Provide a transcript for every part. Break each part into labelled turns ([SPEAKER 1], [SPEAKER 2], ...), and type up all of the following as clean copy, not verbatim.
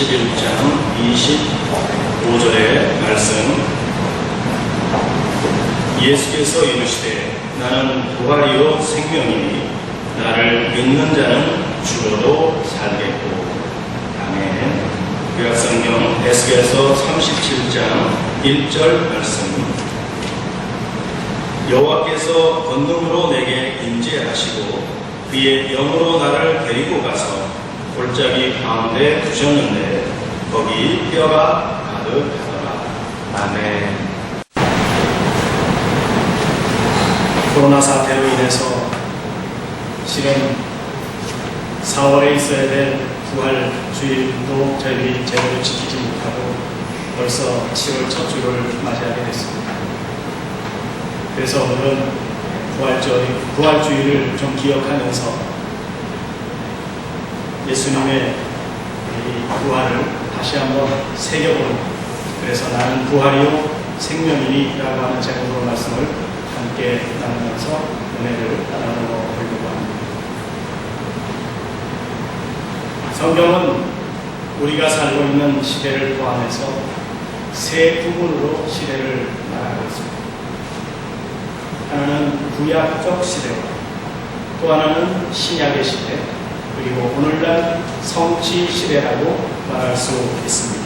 [SPEAKER 1] 11장 25절의 말씀. 예수께서 이르시되 나는 부활이요 생명이니 나를 믿는 자는 죽어도 살겠고. 아멘. 구약성경 에스겔서 37장 1절 말씀. 여호와께서 권능으로 내게 임재하시고 그의 영으로 나를 데리고 가서 골짜기 가운데 두셨는데 거기 뼈가 가득하더라. 아멘. 코로나 사태로 인해서 실은 4월에 있어야 될 부활 주일도 저희들이 제대로 지키지 못하고 벌써 10월 첫 주를 맞이하게 됐습니다. 그래서 오늘은 부활주의를 좀 기억하면서 예수님의 이 부활을 다시 한번 새겨보는, 그래서 나는 부활이요 생명이니 라고 하는 제목으로 말씀을 함께 나누면서 은혜를 나누어 보려고 합니다. 성경은 우리가 살고 있는 시대를 포함해서 세 부분으로 시대를 말하고 있습니다. 하나는 구약적 시대와 또 하나는 신약의 시대, 그리고 오늘날 성취 시대라고 말할 수 있습니다.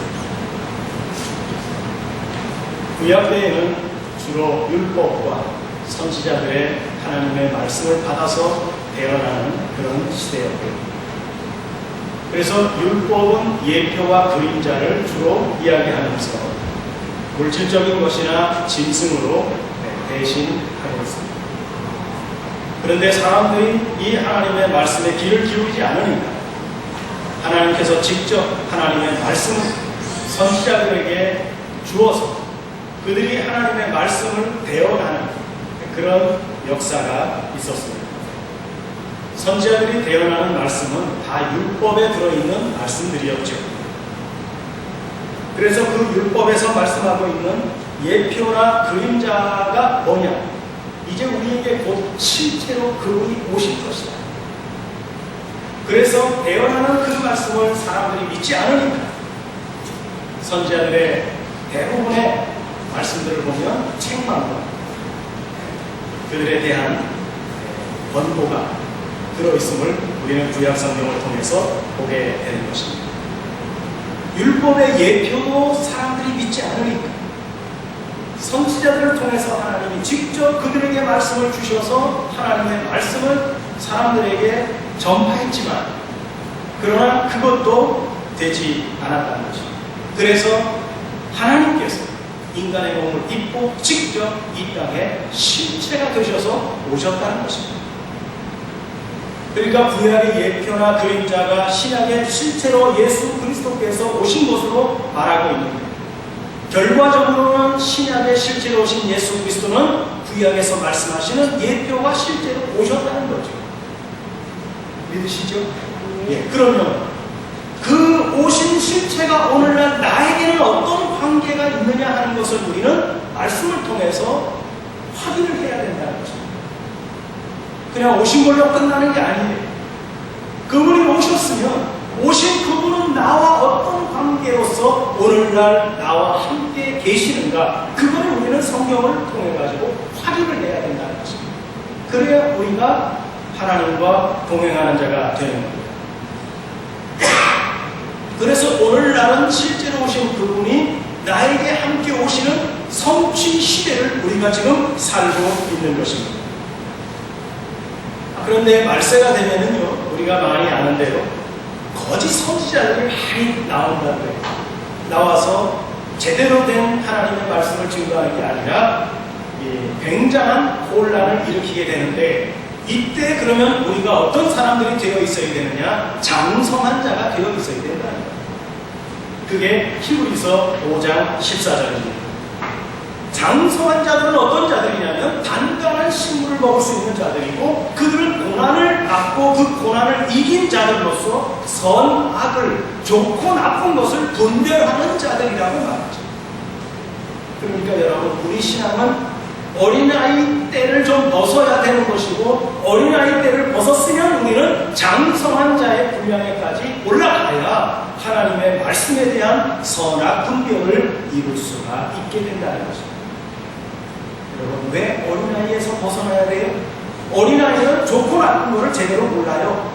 [SPEAKER 1] 구약 때에는 주로 율법과 선지자들의 하나님의 말씀을 받아서 대언하는 그런 시대였고요. 그래서 율법은 예표와 그림자를 주로 이야기하면서 물질적인 것이나 짐승으로 대신하고 있습니다. 그런데 사람들이 이 하나님의 말씀에 귀를 기울이지 않으니까 하나님께서 직접 하나님의 말씀을 선지자들에게 주어서 그들이 하나님의 말씀을 대언하는 그런 역사가 있었습니다. 선지자들이 대언하는 말씀은 다 율법에 들어있는 말씀들이었죠. 그래서 그 율법에서 말씀하고 있는 예표나 그림자가 뭐냐? 이제 우리에게 곧 실제로 그분이 오실 것이다. 그래서 대언하는 그 말씀을 사람들이 믿지 않으니까 선지자들의 대부분의 말씀들을 보면 책망과 그들에 대한 권고가 들어있음을 우리는 구약성경을 통해서 보게 되는 것입니다. 율법의 예표도 사람들이 믿지 않으니까 선지자들을 통해서 하나님이 직접 그들에게 말씀을 주셔서 하나님의 말씀을 사람들에게 전파했지만 그러나 그것도 되지 않았다는 것입니다. 그래서 하나님께서 인간의 몸을 입고 직접 이 땅에 실체가 되셔서 오셨다는 것입니다. 그러니까 구약의 예표나 그림자가 신약의 실체로 예수 그리스도께서 오신 것으로 말하고 있는 거예요. 결과적으로는 신약의 실제로 오신 예수 그리스도는 구약에서 말씀하시는 예표가 실제로 오셨다는 거죠. 믿으시죠? 예. 그러면 그 오신 실체가 오늘날 나에게는 어떤 관계가 있느냐 하는 것을 우리는 말씀을 통해서 확인을 해야 된다는 것입니다. 그냥 오신 걸로 끝나는 게 아니에요. 그분이 오셨으면 오신 그분은 나와 어떤 관계로서 오늘날 나와 함께 계시는가, 그거를 우리는 성경을 통해 가지고 확인을 해야 된다는 것입니다. 그래야 우리가 하나님과 동행하는 자가 되는 겁니다. 그래서 오늘날은 실제로 오신 그분이 나에게 함께 오시는 성취 시대를 우리가 지금 살고 있는 것입니다. 그런데 말세가 되면은요, 우리가 많이 아는 대로 거짓 선지자들이 많이 나온다고요. 나와서 제대로 된 하나님의 말씀을 증거하는 게 아니라 굉장한 혼란을 일으키게 되는데, 이때 그러면 우리가 어떤 사람들이 되어 있어야 되느냐? 장성한 자가 되어 있어야 된다. 그게 히브리서 5장 14절입니다. 장성한 자들은 어떤 자들이냐면 단단한 식물을 먹을 수 있는 자들이고, 그들은 고난을 받고 그 고난을 이긴 자들로서 선악을, 좋고 나쁜 것을 분별하는 자들이라고 말하죠. 그러니까 여러분, 우리 신앙은 어린아이 때를 좀 벗어야 되는 것이고, 어린아이 때를 벗었으면 우리는 장성한 자의 분량에까지 올라가야 하나님의 말씀에 대한 선악 분별을 이룰 수가 있게 된다는 것입니다. 여러분, 왜 어린아이에서 벗어나야 돼요? 어린아이는 좋고 나쁜 것을 제대로 몰라요.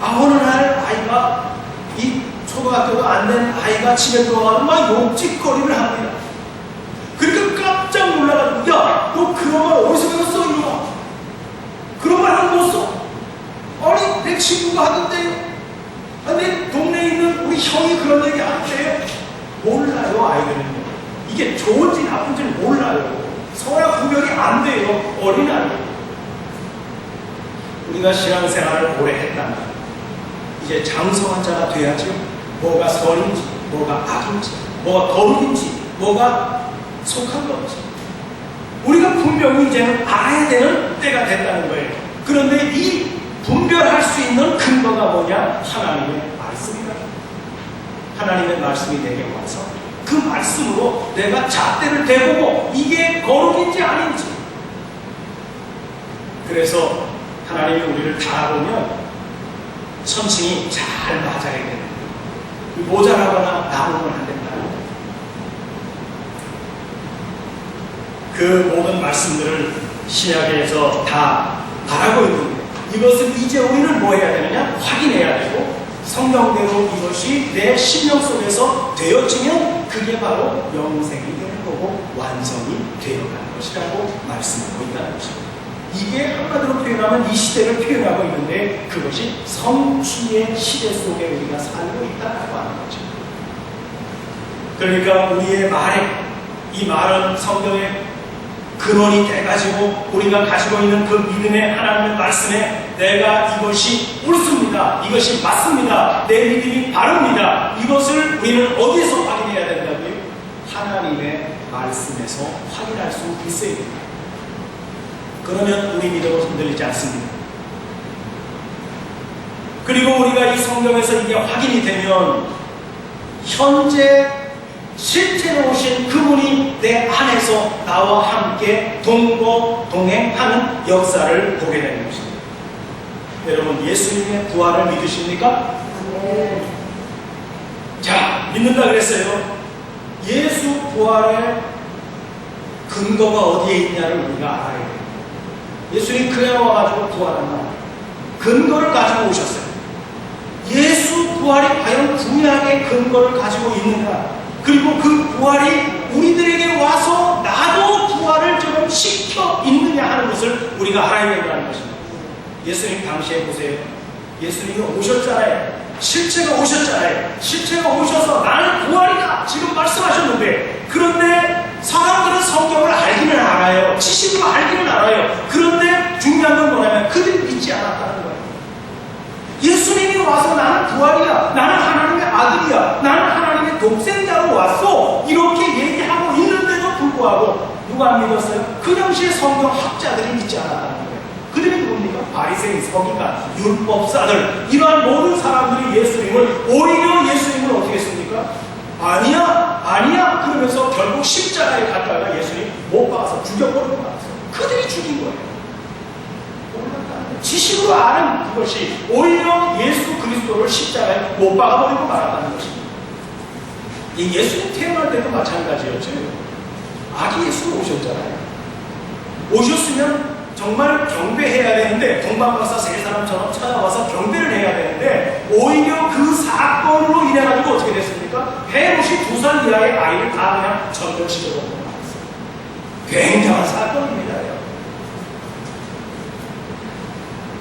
[SPEAKER 1] 어느 날 아이가, 이 초등학교도 안 된 아이가 집에 들어가면 막 욕짓거리를 합니다. 그러니까 깜짝 놀라가지고, 야, 너 그런 말 어디서 배웠어? 이놈아. 그런 말 하는 거 써? 아니, 내 친구가 하던데요. 내 동네에 있는 우리 형이 그런 얘기 하는데요. 몰라요, 아이들은요. 이게 좋은지 나쁜지 몰라요. 선악 구별이 안 돼요, 어린아이. 우리가 신앙생활을 오래 했다면 이제 장성한 자가 돼야죠. 뭐가 선인지, 뭐가 악인지, 뭐가 거룩인지, 뭐가 속한 건지 우리가 분명히 이제는 알아야 되는 때가 됐다는 거예요. 그런데 이 분별할 수 있는 근거가 뭐냐? 하나님의 말씀이다. 하나님의 말씀이 내게 와서 그 말씀으로 내가 잣대를 대보고 이게 거룩인지 아닌지. 그래서 하나님이 우리를 달아보면 천칭이 잘 맞아야 되는 거예요. 모자라거나 나오면 안 된다. 그 모든 말씀들을 신약에서 다 바라고 있는데 이것을 이제 우리는 뭐 해야 되느냐? 확인해야 되고 성경대로 이것이 내 심령 속에서 되어지면 그게 바로 영생이 되는 거고 완성이 되어가는 것이라고 말씀하고 있다는 것입니다. 이게 한마디로 표현하면 이 시대를 표현하고 있는데 그것이 성취의 시대 속에 우리가 살고 있다고 하는 거죠. 그러니까 우리의 말에 이 말은 성경의 근원이 돼가지고 우리가 가지고 있는 그 믿음의 하나님의 말씀에 내가 이것이 옳습니다. 이것이 맞습니다. 내 믿음이 바릅니다. 이것을 우리는 어디에서 확인해야 된다고요? 하나님의 말씀에서 확인할 수 있어야 됩니다. 그러면 우리 믿음은 흔들리지 않습니다. 그리고 우리가 이 성경에서 이게 확인이 되면 현재 실제로 오신 그분이 내 안에서 나와 함께 동행하는 역사를 보게 되는 것입니다. 여러분, 예수님의 부활을 믿으십니까? 네. 자, 믿는다 그랬어요. 예수 부활의 근거가 어디에 있냐를 우리가 알아야 돼요. 예수님 그냥 와가지고 부활한다. 근거를 가지고 오셨어요. 예수 부활이 과연 구약의 근거를 가지고 있는가? 그리고 그 부활이 우리들에게 와서 나도 부활을 좀 시켜 있느냐 하는 것을 우리가 알아야 된다는 것입니다. 예수님 당시에 보세요. 예수님이 오셨잖아요. 실체가 오셨잖아요. 실체가 오셔서 나는 부활이다 지금 말씀하셨는데, 그런데 사람들은 성경을 알기는 알아요. 지식으로 알기는 알아요. 그런데 중요한 건 뭐냐면 그들이 믿지 않았다는 거예요. 예수님이 와서 나는 부활이야, 나는 하나님의 아들이야, 나는 하나님의 독생자로 왔어, 이렇게 얘기하고 있는데도 불구하고 누가 안 믿었어요? 그 당시에 성경 학자들이 믿지 않았다는 거예요. 그들이 누굽니까? 바리새인, 서기관, 율법사들, 이러한 모든 사람들이 예수님을, 오히려 예수님을 어떻게 했습니까? 아니야 그러면서 결국 십자가에 갔다가 예수님 못 박아서 죽여버리고 말았어요. 그들이 죽인 거예요. 지식으로 아는 그것이 오히려 예수 그리스도를 십자가에 못 박아버리고 말았다는 것입니다. 이 예수님 태어날 때도 마찬가지였죠. 아기 예수가 오셨잖아요. 오셨으면 정말 경배해야 되는데, 동방박사 세 사람처럼 찾아와서 경배를 해야 되는데, 오히려 그 사건으로 인해가지고 어떻게 됐습니까? 헤롯이 2살 이하의 아이를 다 그냥 전도시켜버리고 말았어요. 굉장한 사건입니다.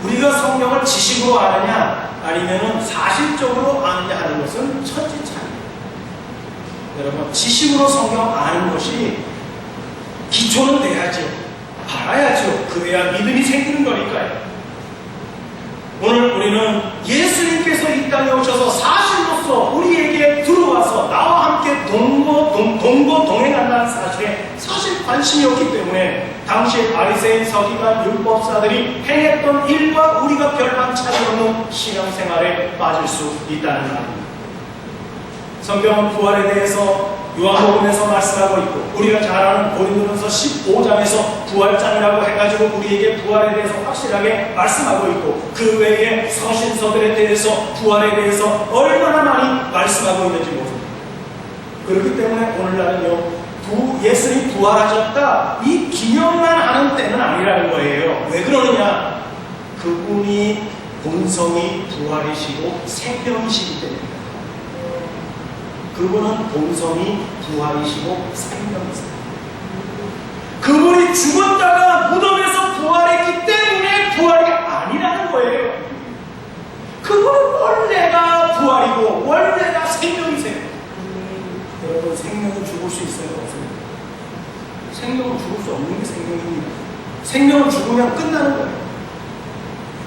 [SPEAKER 1] 우리가 성경을 지식으로 아느냐 아니면 사실적으로 아느냐 하는 것은 천지 차이입니다. 여러분, 지식으로 성경 아는 것이 기초는 돼야죠. 알아야죠. 그래야 믿음이 생기는 거니까요. 오늘 우리는 예수님께서 이 땅에 오셔서 사실로서 우리에게 들어와서 나와 함께 동행한다는 사실에 사실 관심이 없기 때문에 당시에 바리새인, 서기관, 율법사들이 행했던 일과 우리가 별반 차이 없는 신앙생활에 빠질 수 있다는 말입니다. 성경은 부활에 대해서 요한복음에서 말씀하고 있고, 우리가 잘 아는 고린도전서 15장에서 부활장이라고 해가지고 우리에게 부활에 대해서 확실하게 말씀하고 있고, 그 외에 서신서들에 대해서 부활에 대해서 얼마나 많이 말씀하고 그렇기 때문에 오늘날은요, 예수님이 부활하셨다, 이 기념만 하는 때는 아니라는 거예요. 왜 그러느냐? 그분이 본성이 부활이시고 생명이시기 때문입니다. 그분은 본성이 부활이시고 생명이세요. 그분이 죽었다가 무덤에서 부활했기 때문에 부활이 아니라는 거예요. 그분은 원래가 부활이고 원래가 생명이세요. 여러분, 생명은 죽을 수 있어요? 없어요? 생명은 죽을 수 없는 게 생명입니다. 생명은 죽으면 끝나는 거예요.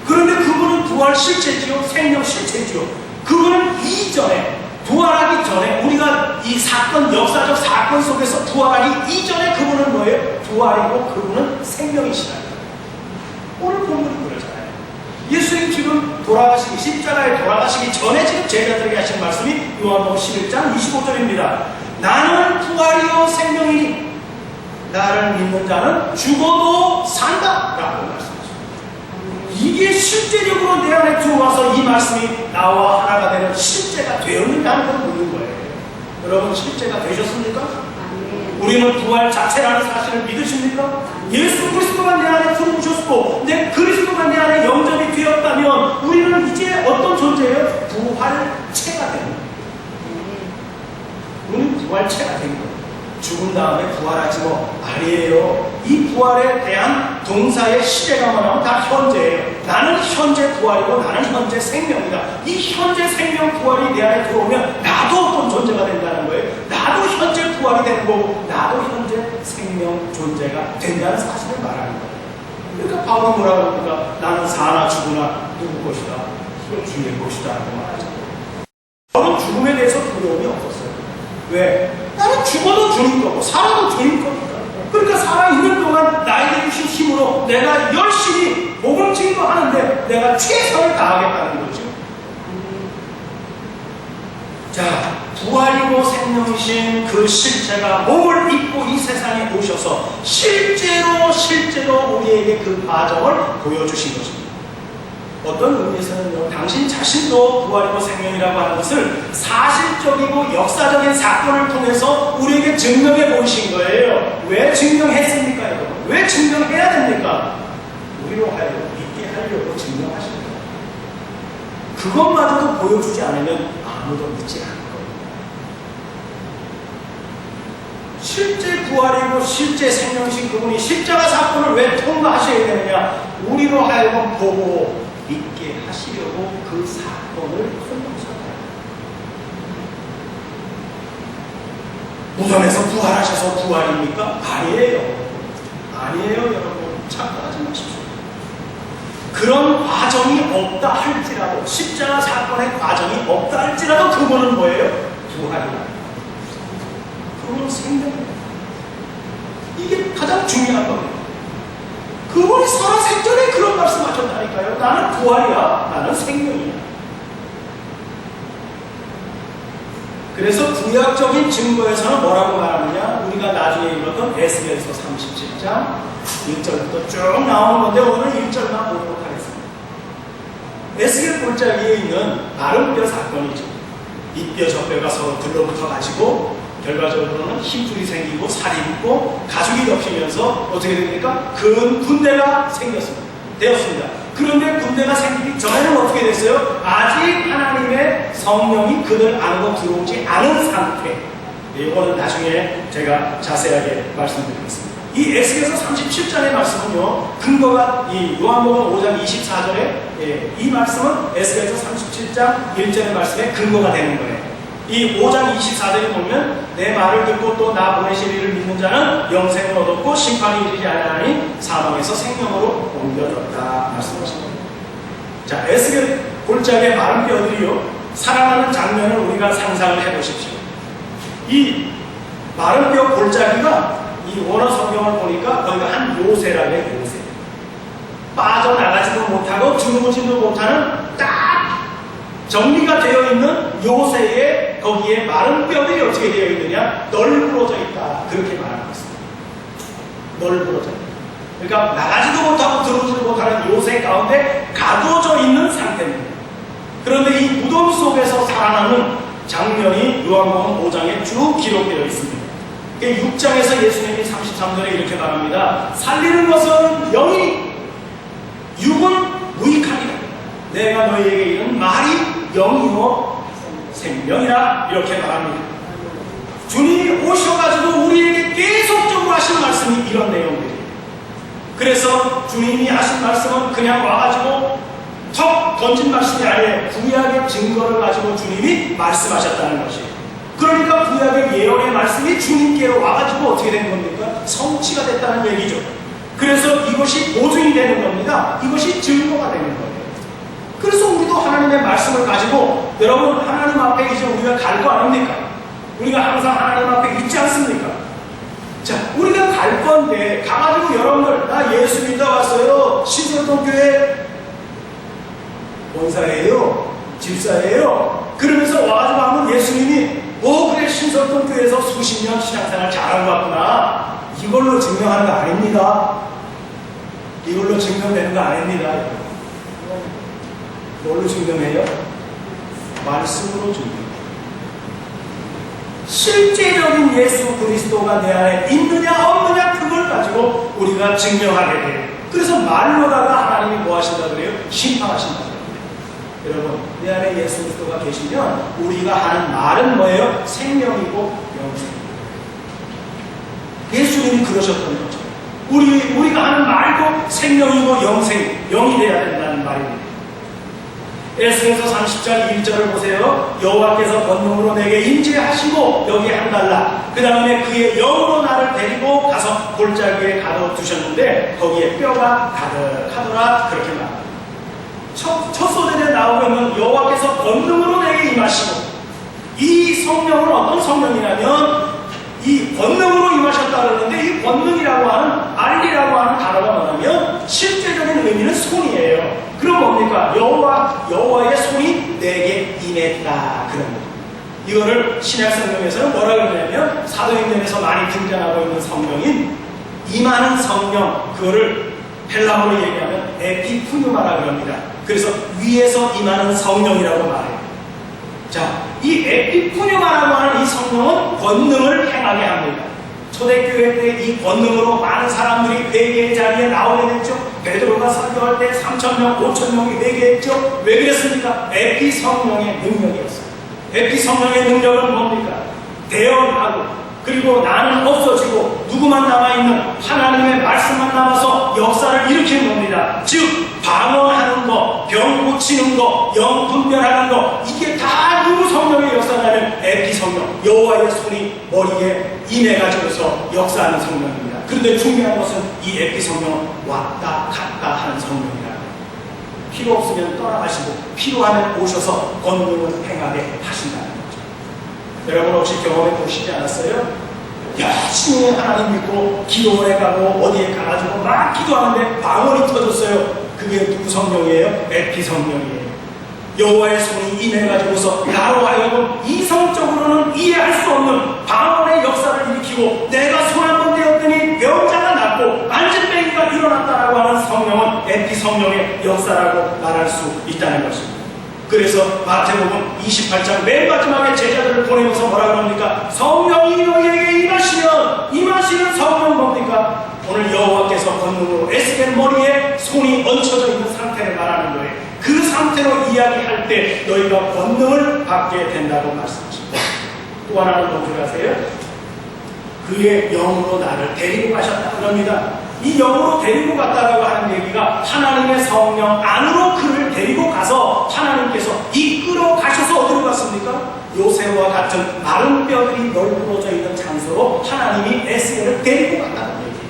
[SPEAKER 1] 그런데 그분은 부활 실체지요, 생명 실체지요. 그분은 이전에, 부활하기 전에, 우리가 이 사건, 역사적 사건 속에서 부활하기 이전에 그분은 뭐예요? 부활이고 그분은 생명이시다. 오늘 본문은 그러잖아요. 예수님 지금 돌아가시기, 십자가에 돌아가시기 전에 지금 제자들에게 하신 말씀이 요한복음 11장 25절입니다. 나는 부활이요 생명이니 나를 믿는 자는 죽어도 산다 라고 말씀하셨습니다. 이게 실제적으로 내 안에 들어와서 이 말씀이 나와 하나가 되는 실제가 되었는가 하는 걸 묻는 거예요. 여러분, 실제가 되셨습니까? 우리는 부활 자체라는 사실을 믿으십니까? 예수 그리스도가 내 안에 들어오셨고 내 그리스도가 내 안에 영접이 되었다면 우리는 이제 어떤 존재예요? 부활체가 되는 거예요. 우리는 부활체가 된 거예요. 죽은 다음에 부활하지 뭐 아니에요. 이 부활에 대한 동사의 시제가 뭐냐면 다 현재예요. 나는 현재 부활이고 나는 현재 생명이다. 이 현재 생명 부활이 내 안에 들어오면 나도 어떤 존재가 된다는 거예요. 나도 현재 부활이 되는 거고 나도 현재 생명 존재가 된다는 사실을 말하는 거예요. 그러니까 바울이 뭐라고 합니까? 나는 사나 죽으나 누구 것이다? 주의 것이다 라고 말하죠. 바울은 죽음에 대해서 두려움이 없었어요. 왜? 나는 죽어도 주님 거고 살아도 주님 거니까. 그러니까 살아있는 동안 나에게 주신 힘으로 내가 열심히 복음 증거하는데 내가 최선을 다하겠다는 거죠. 자, 부활이고 생명이신 그 실체가 몸을 입고 이 세상에 오셔서 실제로 우리에게 그 과정을 보여주신 것입니다. 어떤 의미에서는요, 당신 자신도 부활이고 생명이라고 하는 것을 사실적이고 역사적인 사건을 통해서 우리에게 증명해 보이신 거예요. 왜 증명했습니까, 여러분? 왜 증명해야 됩니까? 우리로 하여금 믿게 하려고 증명하시는 거예요. 그것마저도 보여주지 않으면 아무도 믿지 않을 거예요. 실제 부활이고 실제 생명이신 그분이 십자가 사건을 왜 통과하셔야 되느냐? 우리로 하여금 보고 믿게 하시려고 그 사건을 통과하셨다. 무덤에서 부활하셔서 부활입니까? 아니에요. 아니에요, 여러분. 착각하지 마십시오. 그런 과정이 없다 할지라도, 십자가 사건의 과정이 없다 할지라도 그분은 뭐예요? 부활이다. 그분은 생명입니다. 이게 가장 중요한 겁니다. 그분이 살아생전에 그런 말씀하셨다니까요. 나는 부활이야. 나는 생명이야. 그래서 구약적인 증거에서는 뭐라고 말하느냐? 우리가 나중에 읽었던 에스겔서 37장 1절부터 쭉 나오는 건데 오늘 1절만 보도록 하겠습니다. 에스겔 골짜기에 있는 마른 뼈 사건이죠. 이 뼈 저 뼈가 서로 들러붙어 가지고 결과적으로는 힘줄이 생기고 살이 붙고 가죽이 덮이면서 어떻게 됩니까? 큰 군대가 되었습니다. 그런데 군대가 생기기 전에는 어떻게 됐어요? 아직 하나님의 성령이 그들 안으로 들어오지 않은 상태. 이거는 나중에 제가 자세하게 말씀드리겠습니다. 이 에스겔서 37장의 말씀은요, 근거가 이 요한복음 5장 24절에 이 말씀은 에스겔서 37장 1절의 말씀에 근거가 되는 거예요. 이 5장 24절에 보면 내 말을 듣고 또 나 보내실 이를 믿는 자는 영생을 얻었고 심판이 이르지 아니하니 사망에서 생명으로 옮겨졌다 말씀하십니다. 자, 에스겔 골짜기의 마른 뼈들이요 살아나는 장면을 우리가 상상을 해보십시오. 이 마른 뼈 골짜기가 이 원어 성경을 보니까 거기가 한 요새라고 해요. 요새 빠져나가지도 못하고 주무지도 못하는 딱 정리가 되어 있는 요새에 거기에 마른 뼈들이 어떻게 되어 있느냐? 널브러져 있다. 그렇게 말하고 있습니다. 널브러져 있다. 그러니까 나가지도 못하고 들어오지도 못하는 요새 가운데 가둬져 있는 상태입니다. 그런데 이 무덤 속에서 살아나는 장면이 요한복음 5장에 쭉 기록되어 있습니다. 6장에서 예수님이 33절에 이렇게 말합니다. 살리는 것은 영이니 육은 무익하니라. 내가 너희에게 이른 말이 영이요 생명이라 이렇게 말합니다. 주님이 오셔가지고 우리에게 계속적으로 하신 말씀이 이런 내용들이에요. 그래서 주님이 하신 말씀은 그냥 와가지고 턱 던진 말씀이 아니에요. 구약의 증거를 가지고 주님이 말씀하셨다는 것이에요. 그러니까 구약의 예언의 말씀이 주님께로 와가지고 어떻게 된 겁니까? 성취가 됐다는 얘기죠. 그래서 이것이 보증이 되는 겁니다. 이것이 증거가 되는 거예요. 그래서 우리도 하나님의 말씀을 가지고 여러분 하나님 앞에 이제 우리가 갈 거 아닙니까? 우리가 항상 하나님 앞에 있지 않습니까? 자, 우리가 갈 건데 가가지고 여러분들 나 예수 믿어 왔어요. 신설동교회 원사예요, 집사예요. 그러면서 와가지고 하면 예수님이 그래 신설동교회에서 수십 년 신앙생활 잘한 것 같구나. 이걸로 증명하는 거 아닙니다. 이걸로 증명되는 거 아닙니다. 뭘로 증명해요? 말씀으로 증명해요. 실제적인 예수 그리스도가 내 안에 있느냐 없느냐 그걸 가지고 우리가 증명하게 돼요. 그래서 말로다가 하나님이 뭐 하신다 그래요? 심판하신다 그래요. 여러분 내 안에 예수 그리스도가 계시면 우리가 하는 말은 뭐예요? 생명이고 영생이고. 예수님이 그러셨던 거죠. 우리가 하는 말도 생명이고 영이 돼야 된다는 말입니다. 에스겔서 30장 1절을 보세요. 여호와께서 권능으로 내게 임재하시고 여기 한 달라. 그 다음에 그의 영으로 나를 데리고 가서 골짜기에 가둬두셨는데 거기에 뼈가 가득하더라. 그렇게 말합니다. 첫 소절에 나오면 여호와께서 권능으로 내게 임하시고, 이 성령은 어떤 성령이냐면 이 권능으로 임하셨다 그러는데 이 권능이라고 하는 알리라고 하는 단어가 뭐냐면 실제적인 의미는 손이에요. 그럼 뭡니까? 여호와의 손이 내게 임했다 그런 거죠. 이거를 신약 성경에서는 뭐라 그러냐면 사도행전에서 많이 등장하고 있는 성령인 임하는 성령, 그거를 헬라어로 얘기하면 에피푸뉴마라 그럽니다. 그래서 위에서 임하는 성령이라고 말해요. 자, 이 에피푸뉴마라고 하는 이 성령은 권능을 행하게 합니다. 초대교회 때 이 권능으로 많은 사람들이 회개의 자리에 나오게 됐죠. 베드로가 설교할 때 3,000명, 5,000명이 회개했죠. 왜 그랬습니까? 에피 성령의 능력이었어요. 에피 성령의 능력은 뭡니까? 대언하고 그리고 나는 없어지고 누구만 남아있는 하나님의 말씀만 남아서 역사를 일으키는 겁니다. 즉 방언하는 거, 병 고치는 거, 영 분별하는 거, 이게 다 누구 성령의 역사냐면 에피 성령, 여호와의 손이 머리에 임해가지고서 역사하는 성령입니다. 그런데 중요한 것은 이 에피 성령은 왔다 갔다 하는 성령이라. 필요 없으면 떠나가시고 필요하면 오셔서 권능을 행하게 하신다는 거죠. 여러분 혹시 경험해 보시지 않았어요? 열심히 하나님 믿고 기도를 해가고 어디에 가가지고 막 기도하는데 방언이 터졌어요. 그게 누구 성령이에요? 에피 성령이에요. 여호와의 손이 임해가지고서 나로 하여금 이성적으로는 이해할 수 없는 방언의 역사를 일으키고 내가 손 한 번 대었더니 병자가 낫고 안진뱅이가 일어났다라고 하는 성령은 에피 성령의 역사라고 말할 수 있다는 것입니다. 그래서 마태복음 28장 맨 마지막에 제자들을 보내면서 뭐라고 합니까? 성령이 너희에게 임하시는 성령은 뭡니까? 오늘 여호와께서 권능으로 에스겔 머리에 손이 얹혀져 있는 상태를 말하는 거예요. 그 상태로 이야기할 때 너희가 권능을 받게 된다고 말씀하십니다. 또 하나는 뭔지 아세요? 그의 영으로 나를 데리고 가셨다 그럽니다. 이 영으로 데리고 갔다라고 하는 얘기가 하나님의 성령 안으로 그를 데리고 가서 하나님께서 이끌어 가셔서 어디로 갔습니까? 요새와 같은 마른 뼈들이 널브러져 있는 장소로 하나님이 에스겔을 데리고 갔다는 얘기예요.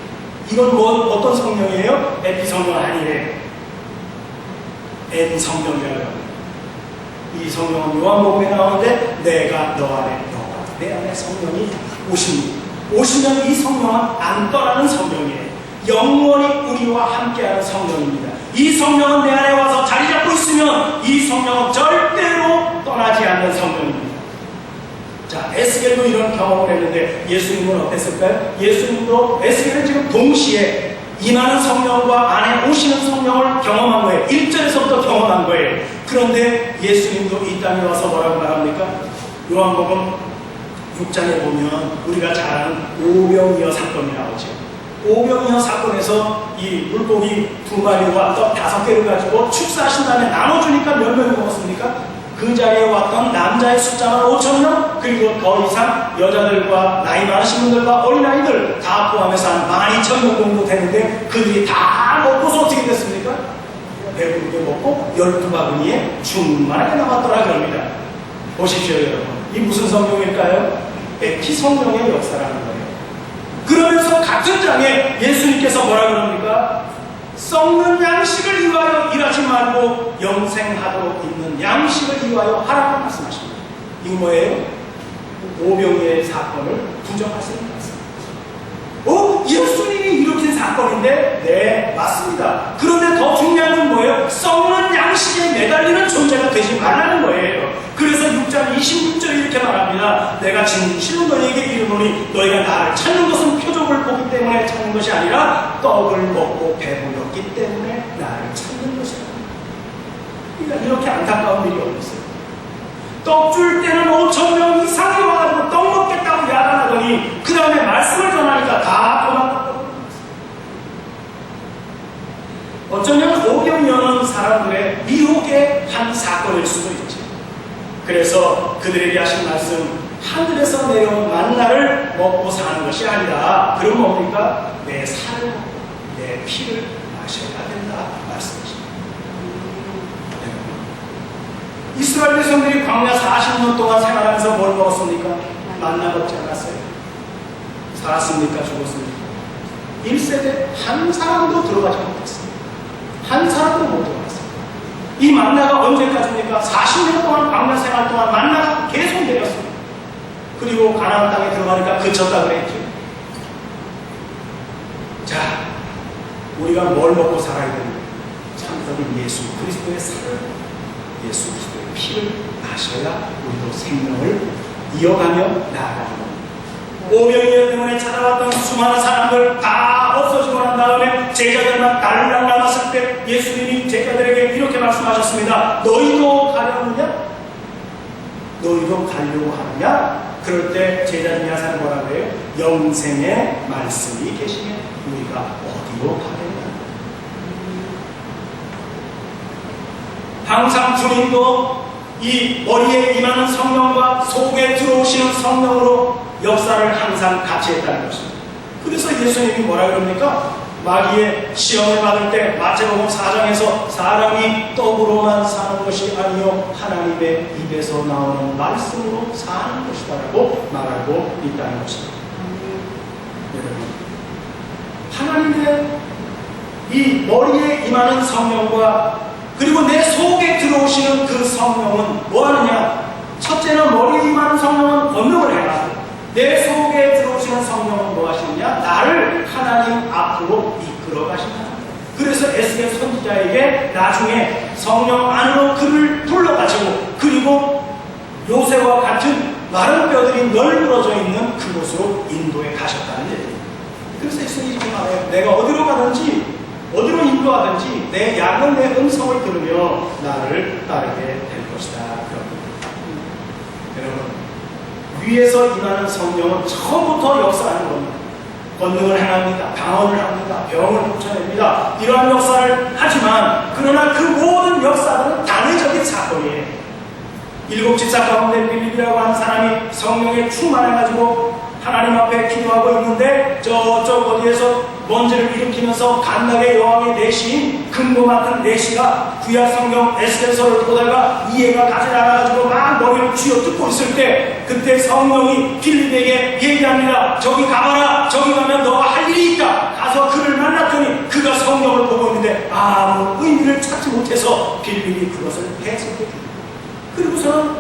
[SPEAKER 1] 이건 어떤 성령이에요? 에피 성령 아니래요. 엔 성령이라고 합니다. 이 성령은 요한복음에 나오는데 내가 너 안에 내 안에 성령이 오시면 이 성령은 안 떠나는 성령이에요. 영원히 우리와 함께하는 성령입니다. 이 성령은 내 안에 와서 자리 잡고 있으면 이 성령은 절대로 떠나지 않는 성령입니다. 자, 에스겔도 이런 경험을 했는데 예수님은 어땠을까요? 예수님도 에스겔은 지금 동시에 임하는 성령과 안에 오시는 성령을 경험한 거예요. 1절에서부터 경험한 거예요. 그런데 예수님도 이 땅에 와서 뭐라고 말합니까? 요한복음 6장에 보면 우리가 잘 아는 오병이어 사건이 나오죠. 오병이어 사건에서 이 물고기 2마리와 떡 5개를 가지고 축사하신 다음에 나눠주니까 몇 명이 먹었습니까? 그 자리에 왔던 남자의 숫자만 5,000명, 그리고 더 이상 여자들과 나이 많으신 분들과 어린아이들 다 포함해서 한 12,000명 정도 되는데 그들이 다 먹고서 어떻게 됐습니까? 배부르게 먹고 12바구니에 충만하게 남았더라 그럽니다. 보십시오 여러분, 이 무슨 성경일까요? 에피 성령의 역사라는 거예요. 그러면서 같은 장에 예수님께서 뭐라 그럽니까? 썩는 양식을 위하여 일하지 말고 영생하도록 있는 양식을 위하여 하라고 말씀하십니다. 이거 뭐예요? 오병이의 사건을 부정하시는 말씀입니다. 예수님이 일으킨 사건인데? 네, 맞습니다. 그런데 더 중요한 건 뭐예요? 썩는 양식에 매달리는 존재가 되지 말라는 거예요. 그래서 6장 26절에 이렇게 말합니다. 내가 진실로 너희에게 이르노니 너희가 나를 찾는 것은 표적을 보기 때문에 찾는 것이 아니라 떡을 먹고 배불렀기 때문에 나를 찾는 것이다. 그러니까 이렇게 안타까운 일이 없었어요. 떡 줄 때는 5,000명 이상이 와가지고 떡 먹겠다고 야단하더니 그 다음에 말씀을 전하니까 다 도망갔거든요. 어쩌면 오병이어는 사람들의 미혹의 한 사건일 수도 있지. 그래서 그들에게 하신 말씀, 하늘에서 내려온 만나를 먹고 사는 것이 아니라 그럼 뭡니까? 내 살을 먹고 내 피를 마셔야 된다 말씀이십니다. 이스라엘 백성들이 광야 40년 동안 생활하면서 뭘 먹었습니까? 만나 먹지 않았어요? 살았습니까? 죽었습니까? 1세대 한 사람도 들어가지 못했어요. 한 사람도 못 들어갔어요. 이 만나가 언제까지입니까? 40년 동안 광야 생활 동안 만나가 계속 내렸습니다. 그리고 가나안 땅에 들어가니까 그쳤다 그랬죠. 자, 우리가 뭘 먹고 살아야 됩니까? 참되는 예수 그리스도의 살을, 예수 그리스도의 피를 마셔야 우리도 생명을 이어가며 나아가는 겁니다. 오병이어 때문에 찾아왔던 수많은 사람들 다 없어지고 난 다음에 제자들만 달랑 남았을 때 예수님이 제자들에게 이렇게 말씀하셨습니다. 너희도 가려느냐? 너희도 가려고 하느냐? 그럴 때 제자들이 하사는 뭐라고 해요? 영생의 말씀이 계시면 우리가 어디로 가겠냐? 항상 주님도 이 머리에 임하는 성령과 속에 들어오시는 성령으로 역사를 항상 같이 했다는 것입니다. 그래서 예수님이 뭐라 그럽니까? 마귀의 시험을 받을 때 마태복음 4장에서 사람이 떡으로만 사는 것이 아니요 하나님의 입에서 나오는 말씀으로 사는 것이다 라고 말하고 있다는 것입니다. 여러분, 하나님의 이 머리에 임하는 성령과 그리고 내 속에 들어오시는 그 성령은 뭐하느냐? 첫째는 머리에 임하는 성령은 권능을 행하고 내 속에 들어오시는 성령은 뭐 하시느냐? 나를 하나님 앞으로 이끌어 가신다. 그래서 에스겔 선지자에게 나중에 성령 안으로 그를 불러가지고 그리고 요새와 같은 마른 뼈들이 널브러져 있는 그곳으로 인도에 가셨다는 얘기입니다. 그래서 예수님이 이렇게 말해요. 내가 어디로 가든지 어디로 인도하든지 내 양은 내 음성을 들으며 나를 따르게 될 것이다. 여러분, 위에서 임하는 성령은 처음부터 역사하는 겁니다. 권능을 행합니다. 방언을 합니다. 병을 고쳐냅니다. 이러한 역사를 하지만 그러나 그 모든 역사들은 단회적인 사건이에요. 7 집사 가운데 빌립이라고 하는 사람이 성령에 충만해가지고 하나님 앞에 기도하고 있는데 저쪽 어디에서 먼지를 일으키면서 감락의 여왕의 내시인 금고 맡은 내시가 구약 성경 에스겔서를 보다가 이해가 가지 않아가지고 막 머리를 쥐어뜯고 있을 때 그때 성령이 빌립에게 얘기합니다. 저기 가봐라. 저기 가면 너가 할 일이 있다. 가서 그를 만났더니 그가 성령을 보고 있는데 아무 의미를 찾지 못해서 빌립이 그것을 해석해줍니다. 그리고서는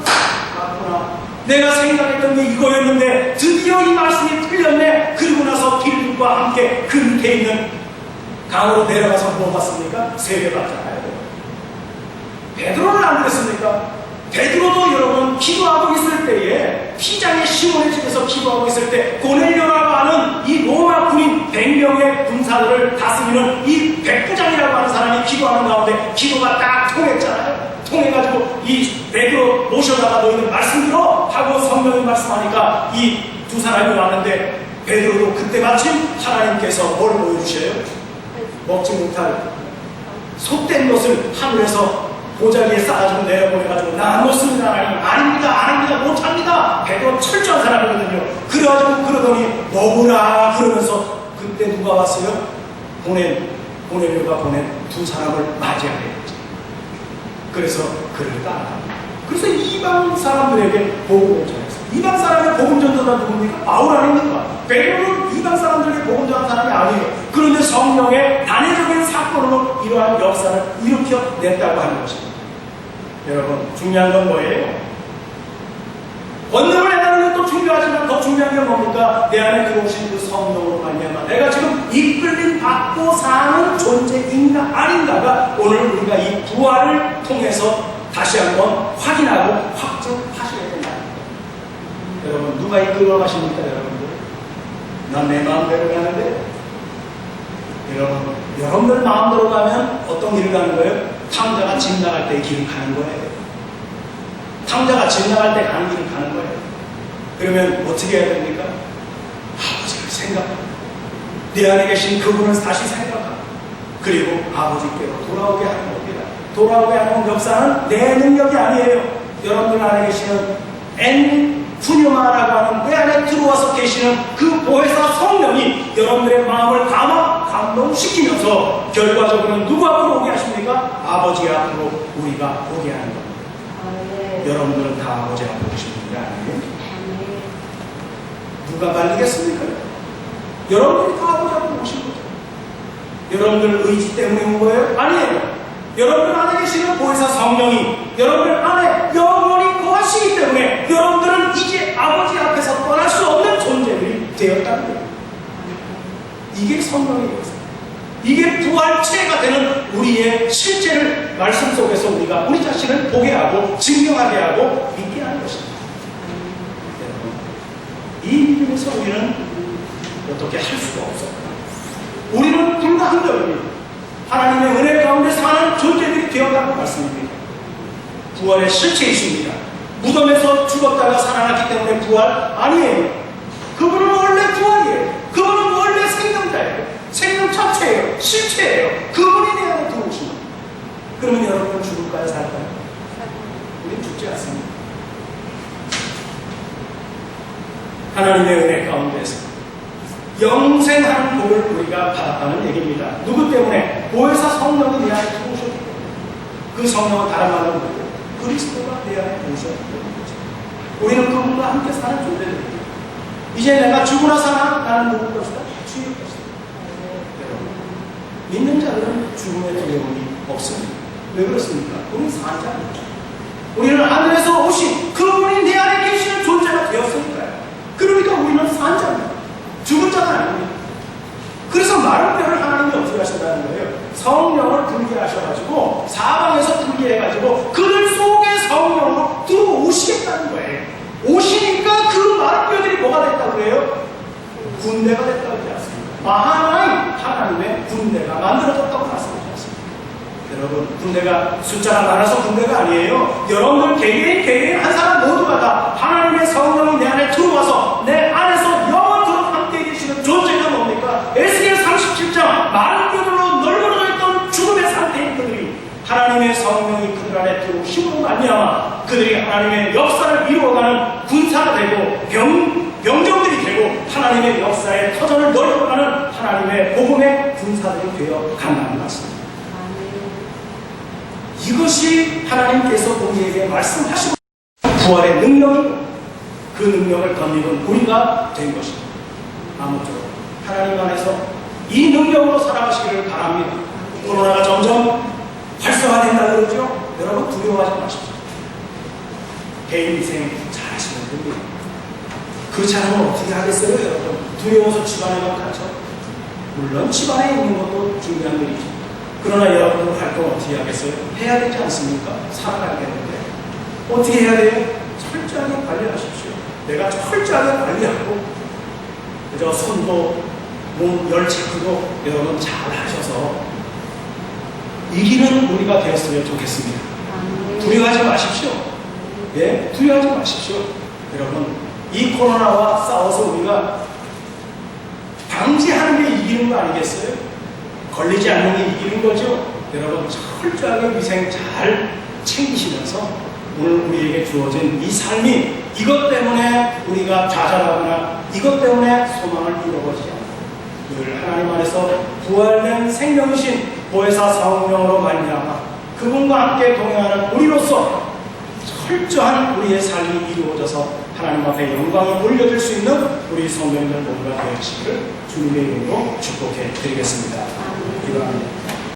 [SPEAKER 1] 맞구나. 내가 생각했던 게 이거였는데 드디어 이 말씀이 틀렸네. 그리고 나서 빌립과 함께 그 밑에 있는 강으로 내려가서 뭐 봤습니까? 세례받잖아요. 베드로는 안 그랬습니까? 베드로도 여러분 기도하고 있을 때에 피장의 시몬의 집에서 기도하고 있을 때 고넬료라고 하는 이 로마 군인 100명의 군사들을 다스리는 이 백부장이라고 하는 사람이 기도하는 가운데 기도가 딱 통했잖아요. 통해가지고 이 베드로 모셔다가 너희들 말씀 들어 하고 성령이 말씀하니까 이 두 사람이 왔는데 베드로도 그때 마침 하나님께서 뭘 보여주셔요? 먹지 못할 속된 것을 하늘에서 보자기에 쌓아주고 내려보내가지고 나 못습니다 하나님. 아닙니다 못합니다. 베드로 철저한 사람이거든요. 그래가지고 그러더니 먹으라 그러면서 그때 누가 왔어요? 보내려가 보낸 두 사람을 맞이하게 됐죠. 그래서 그를 따라갑니다. 그래서 이방 사람들에게 복음을 전했어요. 이방 사람의 복음 전도자는 누굽니까? 바울 아닙니까? 베드로는 이방 사람들에게 복음 전한 사람이 아니에요. 그런데 성령의 단회적인 사건으로 이러한 역사를 일으켜냈다고 하는 것입니다. 여러분, 중요한 건 뭐예요? 권능을 내다는 것도 중요하지만 더 중요한 게 뭡니까? 내 안에 들어오신 그 성령으로 말미암아 내가 지금 이끌림 받고 사는 존재인가 아닌가가 오늘 우리가 이 부활을 통해서 다시 한번 확인하고 확증하셔야 된다. 여러분, 누가 이끌어 가십니까, 여러분들? 난 내 마음대로 가는데, 여러분들 마음대로 가면 어떤 길을 가는 거예요? 탕자가 집 나갈 때 길을 가는 거예요. 탕자가 집 나갈 때 가는 길을 가는 거예요. 그러면 어떻게 해야 됩니까? 아버지를 생각하고, 내 안에 계신 그분을 다시 생각하고, 그리고 아버지께로 돌아오게 하는 겁니다. 돌아오게 하는 역사는 내 능력이 아니에요. 여러분들 안에 계시는 푸뉴마라고 하는 내 안에 들어와서 계시는 그 보혜사 성령이 여러분들의 마음을 감동시키면서 결과적으로는 누구 앞으로 오게 하십니까? 아버지 앞으로 우리가 오게 하는 겁니다. 여러분들은 다 아버지 앞으로 오신 분이 아니에요? 누가 말리겠습니까? 여러분들이 다 아버지 앞으로 오신 거죠. 여러분들 의지 때문에 온 거예요? 아니에요. 여러분들 안에 계시는 보혜사 성령이 여러분들 안에 영원히 거하시기 때문에 여러분들은 이제 아버지 앞에서 떠날 수 없는 존재들이 되었다는 거예요. 이게 성령의 역사. 이게 부활체가 되는 우리의 실제를 말씀 속에서 우리가 우리 자신을 보게 하고 증명하게 하고 믿게 하는 것입니다. 이 믿음에서 우리는 어떻게 할 수가 없어요. 우리는 불가항력입니다. 하나님의 은혜 가운데 사는 존재들이 되었다고 말씀입니다. 부활의 실체이십니다. 무덤에서 죽었다가 살아났기 때문에 부활 아니에요. 그분은 원래 부활이에요. 그분은 원래 생명자예요. 생명 자체예요. 실체예요. 그분이 내 안에 들어오신 겁니다. 그러면 여러분은 죽을까요? 살까요? 우리는 죽지 않습니다. 하나님의 은혜 가운데서 영생하는 복을 우리가 받았다는 얘기입니다. 누구 때문에? 보혜사 성령이 내 안에 들어오셨기 때문에. 그 성령은 다른 말로 뭐예요? 그리스도가 내 안에 들어오셨기 때문이죠. 우리는 그분과 함께 사는 존재들입니다. 이제 내가 죽으나 사나 나는 누구 것이다? 주의 것이다. 여러분, 믿는 자들은 죽음의 두려움이 없습니다. 왜 그렇습니까? 우리는 산 자입니다. 우리는 하늘에서 오신 그분이 내 안에 계시는 존재가 되었으니까요. 그러니까 우리는 산 자입니다. 죽은 자가 아닙니다. 그래서 마른 뼈를 하나님이 어떻게 하신다는 거예요? 성령을 불게 하셔가지고 사방에서 불게 해가지고 그들 속에 성령으로 들어오시겠다는 거예요. 오시니까 그 마른 뼈들이 뭐가 됐다고 해요? 군대가 됐다고 하지 않습니까? 마하나임 하나님의 군대가 만들어졌다고 말씀하지 않습니까? 여러분, 군대가 숫자가 많아서 군대가 아니에요. 여러분들 개개인 한 사람 모두가 다 하나님의 성령이 내 안에 들어와서 내 안에서 영원토록 함께 계시는 존재가 뭡니까? 에스겔 37장 마른 뼈들로 널브러져 있던 죽음의 상태인 그들이 하나님의 성령이 그들 안에 들어오심으로 말미암아 그들이 하나님의 역사를 이루어가는 군사가 되고 병정들이 되고 하나님의 역사의 터전을 넓어가는 하나님의 복음의 군사들이 되어 간다는 말씀입니다. 이것이 하나님께서 우리에게 말씀하시고 부활의 능력이고 그 능력을 덧입은 우리가 된 것입니다. 아무쪼록 하나님 안에서 이 능력으로 살아가시기를 바랍니다. 코로나가 점점 활성화된다 그러죠? 여러분 두려워하지 마십시오. 개인 위생 잘 하시면 됩니다. 그렇지 않으면 어떻게 하겠어요, 여러분? 두려워서 집안에만 갇혀? 물론 집안에 있는 것도 중요한 일이죠. 그러나 여러분들 활동 어떻게 하겠어요? 해야 되지 않습니까? 살아가야 되는데 어떻게 해야 돼요? 철저하게 관리하십시오. 내가 철저하게 관리하고 그저 손도 몸 열 체크도 여러분 잘 하셔서 이기는 우리가 되었으면 좋겠습니다. 두려워하지 마십시오. 예, 두려워하지 마십시오. 여러분, 이 코로나와 싸워서 우리가 방지하는 게 이기는 거 아니겠어요? 걸리지 않는 게 이기는 거죠? 여러분, 철저하게 위생 잘 챙기시면서 오늘 우리에게 주어진 이 삶이 이것 때문에 우리가 좌절하거나 이것 때문에 소망을 잃어버리지 않고 늘 하나님 안에서 부활된 생명이신 보혜사 성령으로 말미암아 그분과 함께 동행하는 우리로서 철저한 우리의 삶이 이루어져서 하나님 앞에 영광이 올려질 수 있는 우리 성도님들 모두가 되시기를 주님의 이름으로 축복해 드리겠습니다. 기도합니다.